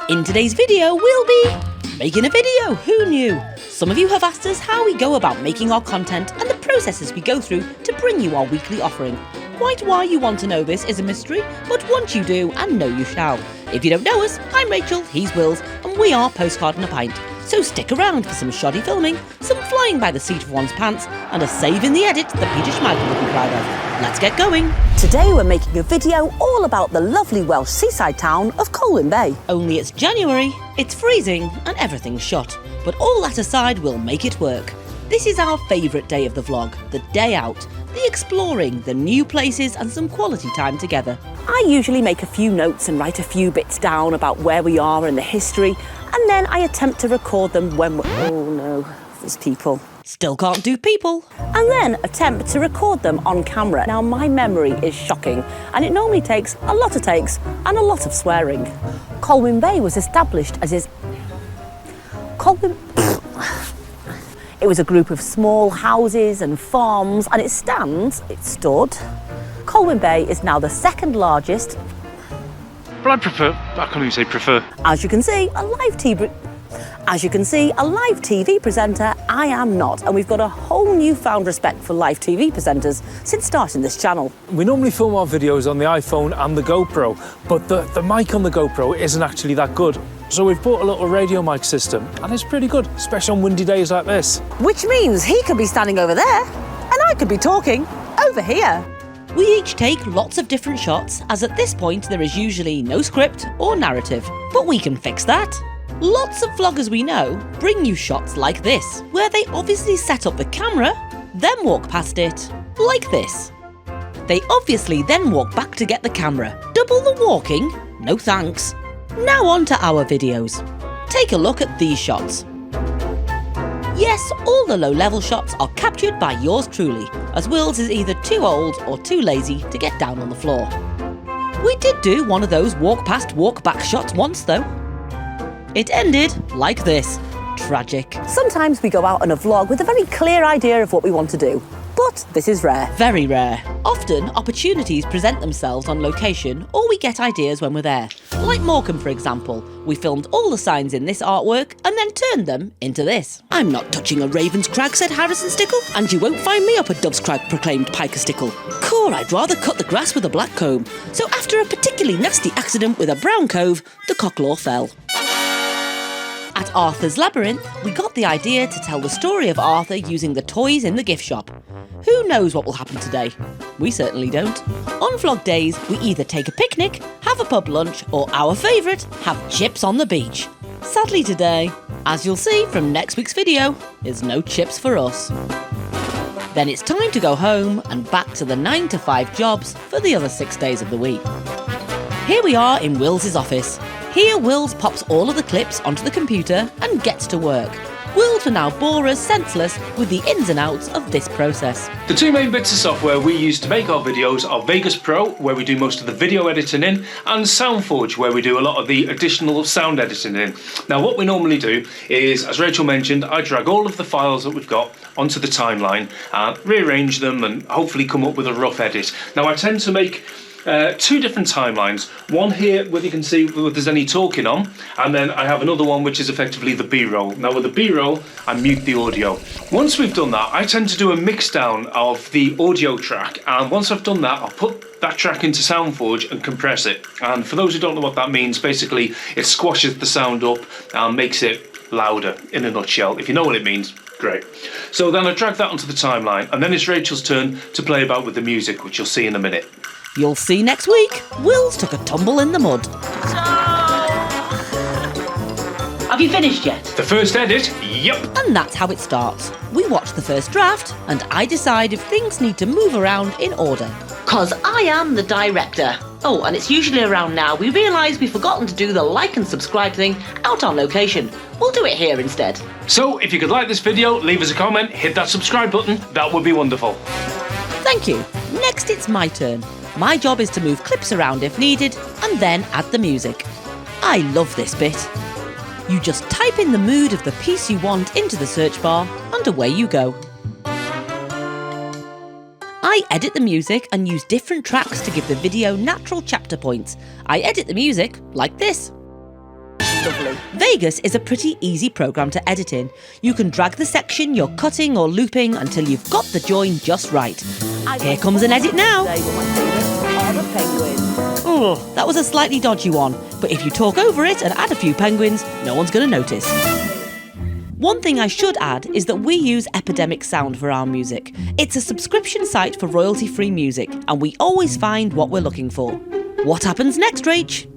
In today's video, we'll be making a video. Who knew? Some of you have asked us how we go about making our content and the processes we go through to bring you our weekly offering. Quite why you want to know this is a mystery, but once you do, and know you shall. If you don't know us, I'm Rachel, he's Wills, and we are Postcard and a Pint. So stick around for some shoddy filming, some flying by the seat of one's pants, and a save in the edit that Peter Schmeichel would be proud of. Let's get going. Today we're making a video all about the lovely Welsh seaside town of Colwyn Bay. Only it's January, it's freezing, and everything's shut. But all that aside, we'll make it work. This is our favourite day of the vlog, the day out. The exploring, the new places and some quality time together. I usually make a few notes and write a few bits down about where we are and the history, and then I attempt to record them when we're... Oh no, there's people. Still can't do people. And then attempt to record them on camera. Now my memory is shocking, and it normally takes a lot of takes and a lot of swearing. Colwyn Bay was established as is... It was a group of small houses and farms, and it stood. Colwyn Bay is now the second largest. But I can't even say prefer. As you can see, a live TV presenter, I am not. And we've got a whole newfound respect for live TV presenters since starting this channel. We normally film our videos on the iPhone and the GoPro, but the mic on the GoPro isn't actually that good. So we've bought a little radio mic system, and it's pretty good, especially on windy days like this. Which means he could be standing over there, and I could be talking over here. We each take lots of different shots, as at this point there is usually no script or narrative. But we can fix that. Lots of vloggers we know bring you shots like this, where they obviously set up the camera, then walk past it, like this. They obviously then walk back to get the camera. Double the walking? No thanks. Now on to our videos. Take a look at these shots. Yes, all the low-level shots are captured by yours truly, as Wills is either too old or too lazy to get down on the floor. We did do one of those walk past, walk back shots once though. It ended like this. Tragic. Sometimes we go out on a vlog with a very clear idea of what we want to do. But this is rare. Very rare. Often, opportunities present themselves on location, or we get ideas when we're there. Like Morecambe, for example. We filmed all the signs in this artwork, and then turned them into this. I'm not touching a raven's crag, said Harrison Stickle, and you won't find me up a dove's crag, proclaimed Piker Stickle. Core, I'd rather cut the grass with a black comb. So after a particularly nasty accident with a brown cove, the cocklaw fell. At Arthur's Labyrinth, we got the idea to tell the story of Arthur using the toys in the gift shop. Who knows what will happen today? We certainly don't. On vlog days, we either take a picnic, have a pub lunch, or our favourite, have chips on the beach. Sadly today, as you'll see from next week's video, is no chips for us. Then it's time to go home and back to the 9 to 5 jobs for the other 6 days of the week. Here we are in Will's office. Here Wills pops all of the clips onto the computer and gets to work. Wills will now bore us senseless with the ins and outs of this process. The two main bits of software we use to make our videos are Vegas Pro, where we do most of the video editing in, and SoundForge, where we do a lot of the additional sound editing in. Now what we normally do is, as Rachel mentioned, I drag all of the files that we've got onto the timeline, rearrange them and hopefully come up with a rough edit. Now I tend to make two different timelines. One here where you can see whether there's any talking on, and then I have another one which is effectively the B-roll. Now with the B-roll, I mute the audio. Once we've done that, I tend to do a mix down of the audio track, and once I've done that, I'll put that track into SoundForge and compress it. And for those who don't know what that means, basically it squashes the sound up and makes it louder, in a nutshell. If you know what it means, great. So then I drag that onto the timeline, and then it's Rachel's turn to play about with the music, which you'll see in a minute. You'll see next week, Wills took a tumble in the mud. Have you finished yet? The first edit? Yep. And that's how it starts. We watch the first draft, and I decide if things need to move around in order. 'Cause I am the director. Oh, and it's usually around now we realise we've forgotten to do the like and subscribe thing out on location. We'll do it here instead. So, if you could like this video, leave us a comment, hit that subscribe button, that would be wonderful. Thank you. Next it's my turn. My job is to move clips around if needed, and then add the music. I love this bit. You just type in the mood of the piece you want into the search bar, and away you go. I edit the music and use different tracks to give the video natural chapter points. I edit the music like this. Lovely. Vegas is a pretty easy program to edit in. You can drag the section you're cutting or looping until you've got the join just right. Here comes an edit now. Oh, that was a slightly dodgy one, but if you talk over it and add a few penguins, no one's going to notice. One thing I should add is that we use Epidemic Sound for our music. It's a subscription site for royalty-free music, and we always find what we're looking for. What happens next, Rach?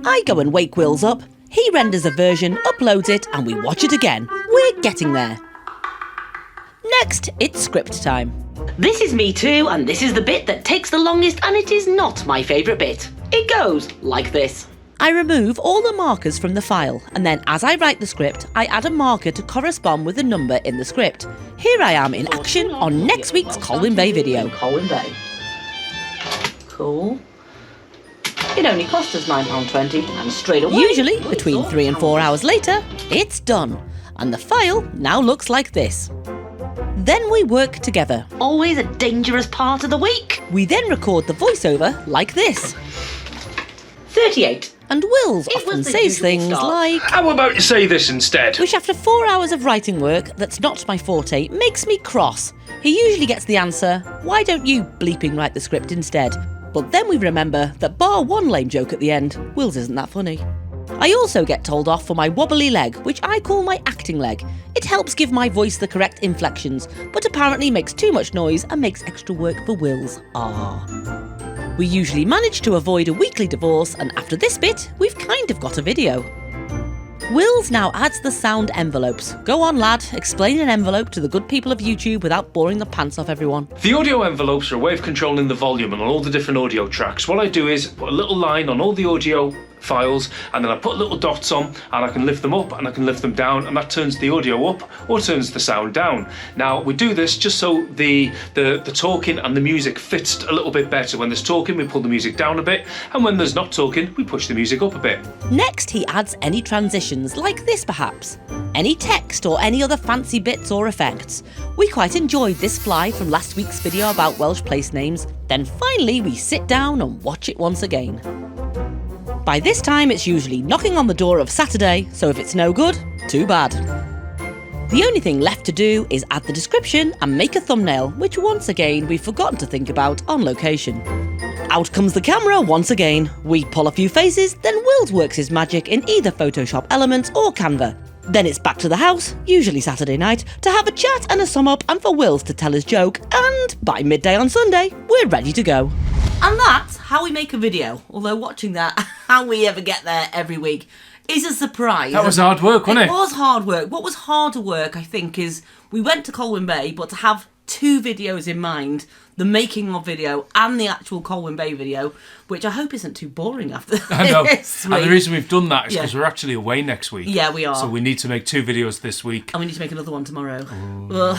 I go and wake Wills up. He renders a version, uploads it, and we watch it again. We're getting there. Next, it's script time. This is me too, and this is the bit that takes the longest, and it is not my favourite bit. It goes like this. I remove all the markers from the file, and then as I write the script, I add a marker to correspond with the number in the script. Here I am in action on next week's Colwyn Bay video. Colwyn Bay. Cool. It only cost us £9.20, and straight away, usually between 3 and 4 hours later, it's done. And the file now looks like this. Then we work together. Always a dangerous part of the week. We then record the voiceover like this. 38. And Wills often says things like... How about you say this instead? Which after 4 hours of writing work that's not my forte makes me cross. He usually gets the answer, why don't you bleeping write the script instead? But then we remember that bar one lame joke at the end, Wills isn't that funny. I also get told off for my wobbly leg, which I call my acting leg. It helps give my voice the correct inflections, but apparently makes too much noise and makes extra work for Wills. We usually manage to avoid a weekly divorce, and after this bit, we've kind of got a video. Wills now adds the sound envelopes. Go on, lad, explain an envelope to the good people of YouTube without boring the pants off everyone. The audio envelopes are a way of controlling the volume on all the different audio tracks. What I do is put a little line on all the audio files, and then I put little dots on, and I can lift them up and I can lift them down, and that turns the audio up or turns the sound down. Now we do this just so the talking and the music fits a little bit better. When there's talking, we pull the music down a bit, and when there's not talking, we push the music up a bit. Next, he adds any transitions, like this perhaps, any text or any other fancy bits or effects. We quite enjoyed this fly from last week's video about Welsh place names. Then finally we sit down and watch it once again. By this time, it's usually knocking on the door of Saturday, so if it's no good, too bad. The only thing left to do is add the description and make a thumbnail, which once again we've forgotten to think about on location. Out comes the camera once again. We pull a few faces, then Wills works his magic in either Photoshop Elements or Canva. Then it's back to the house, usually Saturday night, to have a chat and a sum up and for Wills to tell his joke, and by midday on Sunday, we're ready to go. And that's how we make a video, although watching that, how we ever get there every week, is a surprise. That was hard work, wasn't it? It was hard work. What was harder work, I think, is we went to Colwyn Bay, but to have two videos in mind, the making of video and the actual Colwyn Bay video, which I hope isn't too boring after I know. this week. And the reason we've done that is because we're actually away next week. Yeah, we are. So we need to make 2 videos this week. And we need to make another one tomorrow.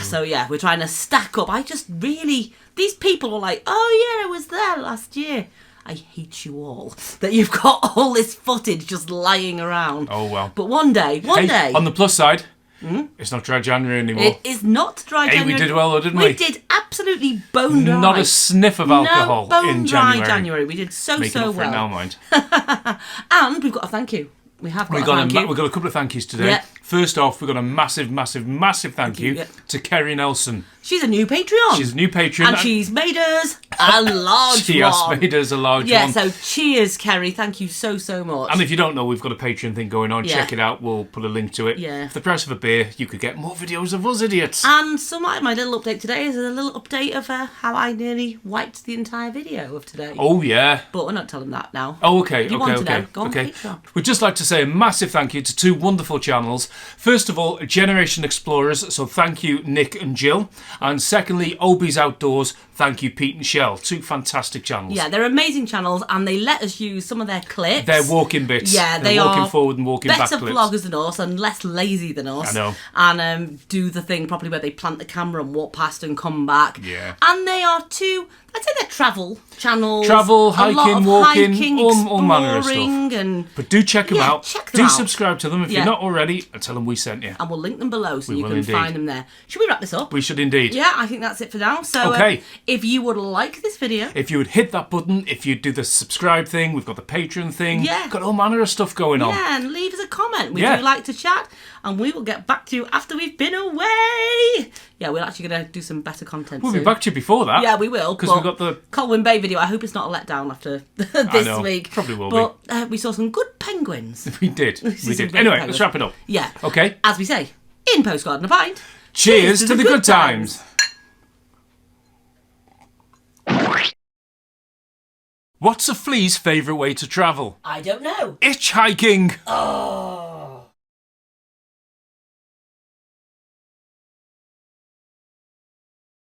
So yeah, we're trying to stack up. I just really... These people are like, oh yeah, I was there last year. I hate you all that you've got all this footage just lying around. Oh well. But one day... On the plus side, it's not dry January anymore. It is not dry January. We did well though, didn't we? We did absolutely bone dry. Not a sniff of alcohol in January. Dry January. We did so Making up for well. it now, mind. And we've got a thank you. We have got We've a thank you. got a couple of thank yous today. Yeah. First off, we've got a massive thank you to Kerry Nelson. She's a new Patreon. She's a new Patreon. And she's made us a large one. She has made us a large one. Yeah, so cheers, Kerry. Thank you so much. And if you don't know, we've got a Patreon thing going on. Check it out. We'll put a link to it. Yeah. For the price of a beer, you could get more videos of us idiots. And so my little update today is a little update of how I nearly wiped the entire video of today. Oh, yeah. But we're not telling that now. Oh, okay. If you want to know, go on Patreon. We'd just like to say a massive thank you to 2 wonderful channels. First of all, Generation Explorers. So thank you, Nick and Jill. And secondly, Obi's Outdoors. Thank you, Pete and Shell. 2 fantastic channels. Yeah, they're amazing channels, and they let us use some of their clips. They're walking bits. Yeah, they're walking forward and walking back better clips. vloggers than us and less lazy than us. I know. And do the thing properly where they plant the camera and walk past and come back. Yeah. And they are 2, I'd say they're travel channels. Travel, a lot hiking, of walking, hiking, all manner of exploring, stuff. But do check them out. Check them out. Subscribe to them if you're not already, and tell them we sent you. And we'll link them below so We you will can indeed. find them there. Should we wrap this up? We should indeed. Yeah, I think that's it for now. So Okay. If you would like this video, If you would hit that button, if you'd do the subscribe thing, we've got the Patreon thing. Yeah. Got all manner of stuff going on. yeah, and leave us a comment. We Yeah. do like to chat, and we will get back to you after we've been away. Yeah, we're actually going to do some better content We'll soon. be back to you before that. Yeah, we will. Because but we've got the... Colwyn Bay video. I hope it's not a letdown after I this know, week. probably will But we saw some good penguins. We did. We We some did. great Anyway, penguins. let's wrap it up. Yeah. Okay. As we say, in Postcard and a Pint. Cheers to the good times. What's a flea's favourite way to travel? I don't know. Hitchhiking. Oh.